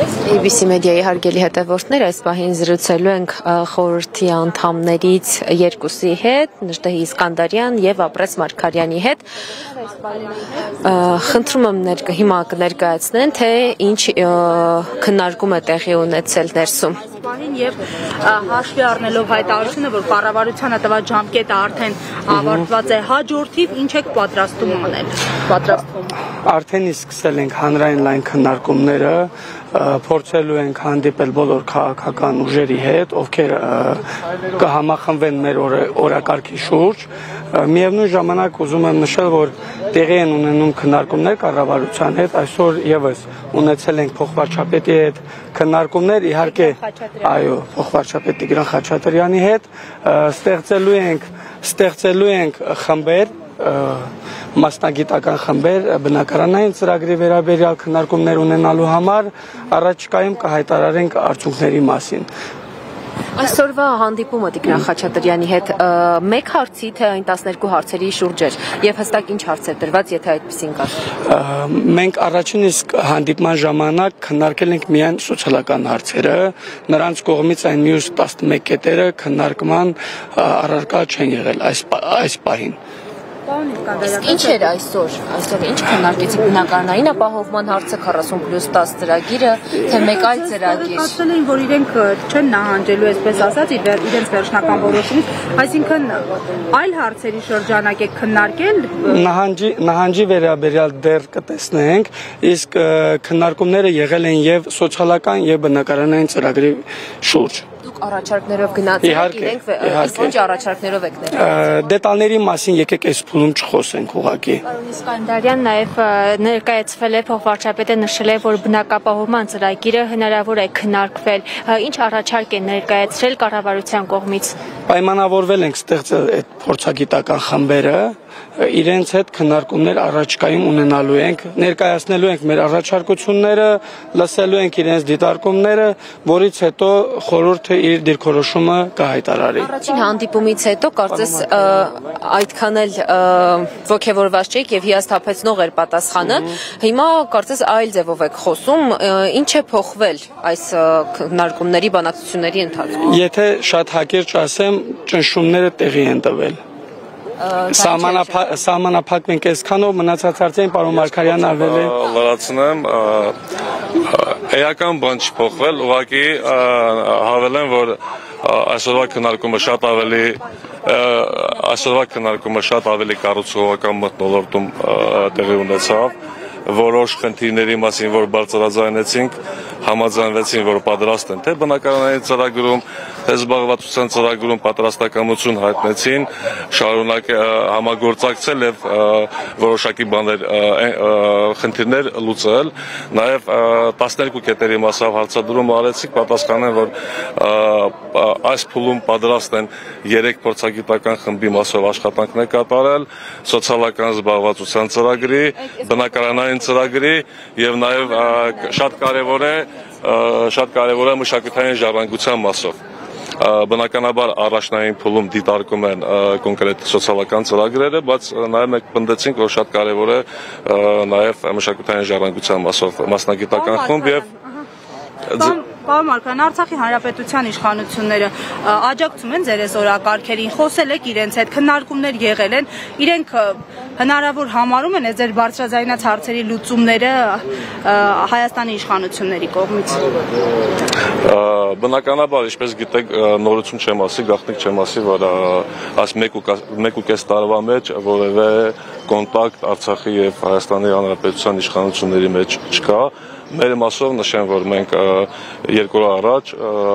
ABC մեդիայի հարգելի հետևորդներ, այս պահին զրուցելու ենք խորհրդի անդամներից երկուսի հետ, Նժդեհ Իսկանդարյան եւ Ապրես Մարգարյանի հետ։ Խնդրում եմ հիմա կներկայացնեն, թե ինչ քննարկում է տեղի ունեցել ներսում։ Եվ հաշվի առնելով հայտարարությունը, որ կառավարությանը տված ժամկետը արդեն ավարտված է, հաջորդիվ ինչ եք պատրաստում անել։ Արդեն իսկ սկսել ենք հանրային լայն քննարկումները, փորձելու ենք հանդիպել բոլոր քաղաքական ուժերի հետ, ովքեր կհամախմբվեն մեր օրակարգի շուրջ։ Միևնույն ժամանակ ուզում եմ նշել, որ տեղի են ունենում քննարկումներ կառավարության հետ, այսօր եւս ունեցել ենք փոխվարչապետի հետ քննարկումներ, իհարկե, այո, փոխվարչապետ Տիգրան Խաչատրյանի հետ, ստեղծելու ենք խմբեր, մասնագիտական խմբեր բնակարանային ծրագրի վերաբերյալ քննարկումներ ունենալու համար, առաջիկայում կհայտարարենք արդյունքների մասին։ Այսօրվա հանդիպումը Տիգրան Խաչատրյանի հետ մեկ հարցի, թե այն 12 հարցերի շուրջ էր, եւ հստակ ինչ հարց էր դրված, եթե այդպեսին կար։ Մենք առաջին իսկ հանդիպման ժամանակ քննարկել ենք միայն սոցիալական հարցերը, նրանց կողմից այն մյուս 11 կետերը քննարկման առարկա չեն եղել այս պահին։ Իսկ ինչ էր այսօր ինչ քննարկեցիք, բնակարանային ապահովման հարցը, 40+10 ծրագիրը, թե մեկ այլ ծրագիր։ Ասել էին, որ իրենք չեն նահանջելու, այսպես ասած, իրենց վերջնական որոշումից, այսինքն այլ հարցերի շրջանակ եք քննարկել։ Նահանջի վերաբերյալ դեռ կտեսնենք, իսկ քննարկումները եղել են եւ սոցիալական եւ բնակարանային ծրագրի շուրջ։ Դուք առաջարկներով գնացել եք, իրենք ինչ առաջարկներով եք ներկայացրել։ Դետալների մասին եկեք այս փուլում չխոսենք ուղղակի։ Պարոն Իսկանդարյան, նաև ներկայացվել է, փոխվարչապետը նշել է, որ բնակապահովման ծրագիրը հնարավոր է քննարկվել։ Ինչ առաջարկ են ներկայացրել կառավարության կողմից։ Պայմանավորվել ենք ստեղծել այդ փորձագիտական խմբերը, իրենց հետ քննարկումներ առաջիկայում ունենալու ենք, ներկայացնելու ենք մեր առաջարկությունները, լսելու ենք իրենց դիտարկումները, որից հետո խորհուրդը իր դիրքորոշումը կհայտարարի։ Առաջին հանդիպումից հետո կարծես այդքան էլ ոգևորված չեք եւ հիասթափեցնող էր պատասխանը։ Հիմա կարծես այլ ձևով եք խոսում, ինչ է փոխվել այս քննարկումների բանակցությունների ընթացքում։ Եթե շատ հակիրճ ասեմ, ճնշումները տեղի են տվել։ Սահմանափակ մենք այսքանով մնացած հարցերին պարոն Մարգարյանն ավելի լրացնեմ, էական բան չի փոխվել, ուղղակի հավելեմ, որ այսօրվա քննարկումը շատ ավելի կառուցողական մթնոլորտում տեղի ունեցավ, որոշ խնդիրների մասին, որ բարձրաձայնեցինք, համաձայնվեցին, որ պատրաստ են թե բնակարանային ծրագրում, թե զբաղվածության ծրագրում պատրաստակամություն հայտնեցին, շարունակ համագործակցել եւ որոշակի խնդիրներ լուծել, նաեւ 12 կետերի մասով հարցադրում արեցիք, պատասխանեն, որ այս փուլում պատրաստ են 3 փորձագիտական խմբի մասով աշխատանքներ կատարել, սոցիալական զբաղվածության ծրագրի, բնակարանային ծրագրի եւ նաեւ շատ կարևոր է մշակութային ժառանգության մասով։ Բնականաբար առաջնային փուլում դիտարկում են կոնկրետ սոցիալական ծրագրերը, բայց նաև մենք պնդեցինք, որ շատ կարևոր է նաև մշակութային ժառանգության մասով մասնագիտական խումբ եւ Պարոն Մարգարյան, Արցախի հանրապետության իշխանությունները աջակցում են ձեր այս օրակարգերին, խոսել եք իրենց հետ, քննարկումներ եղել են, իրենք հնարավոր համարում են ձեր բարձրաձայնած հարցերի լուծումները Հայաստանի իշխանությունների կողմից։ Բնականաբար, ինչպես գիտեք, նորություն չեմ ասի, գաղտնիք չեմ ասի, որ այս 1.5 տարվա մեջ որևէ կոնտակտ Արցախի եւ Հայաստանի հանրապետության իշխանությունների մեջ չկա։ Մեր մասով նշեմ, որ մենք 2 օր առաջ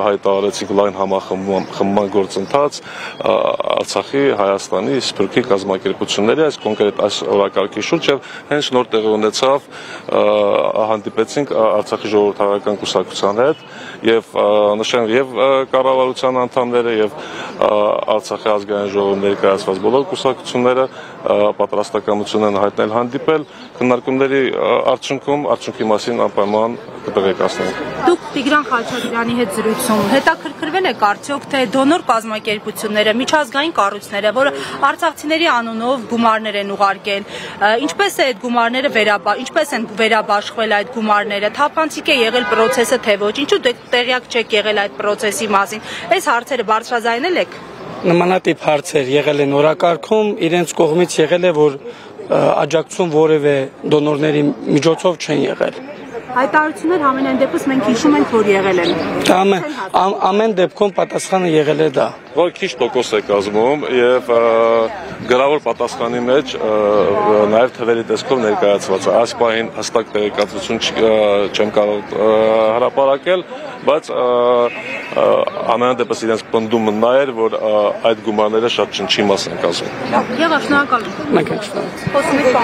հայտարարեցինք լայն համախմբման գործընթաց Արցախի, Հայաստանի, Սփյուռքի կազմակերպությունների այս կոնկրետ այս օրակարգի շուրջ եւ հենց նոր տեղի ունեցավ հանդիպեցինք Արցախի ժողովրդական կուսակցության հետ եւ նշեմ եւ կառավարության անդամները եւ Արցախի ազգային ժողովի ներկայացված բոլոր կուսակցությունները պատրաստակամություն են հայտնել հանդիպել քննարկումների արդյունքի մասին անպայման կտեղեկացնենք։ Դուք Տիգրան Խաչատրյանի հետ զրույցում հետաքրքրվել եք արդյոք թե դոնոր կազմակերպությունները, միջազգային կառույցները, որը արցախցիների անունով գումարներ են ուղարկել, ինչպես է այդ գումարները ինչպես են վերաբաշխվել այդ գումարները, թափանցիկ է եղել process-ը թե ոչ, ինչու դուք տեղյակ չեք եղել այդ process-ի մասին, այս հարցերը բարձրաձայնել եք։ Նմանատիպ հարցեր եղել են օրակարգում, իրենց կողմից եղել է, որ աջակցություն որևէ դոնորների միջոցով չեն եղել։ Հայտարարություններ համենայն դեպս մենք հիշում ենք, որ եղել են։ Ամեն դեպքում պատասխանը եղել է դա։ Որ քիչ տոկոս է կազմում եւ գրավոր պատասխանի մեջ նաեւ թվերի տեսքով ներկայացված է։ Այս պահին հստակ տեղեկատվություն չեմ կարող հրապարակել, բայց ամենայն դեպս իրենց պնդումը նա էր, որ այդ գումարները շատ չնչի մաս են կազմում։ Եղավ, շնորհակալ եմ։ Մենք ենք շնորհակալ։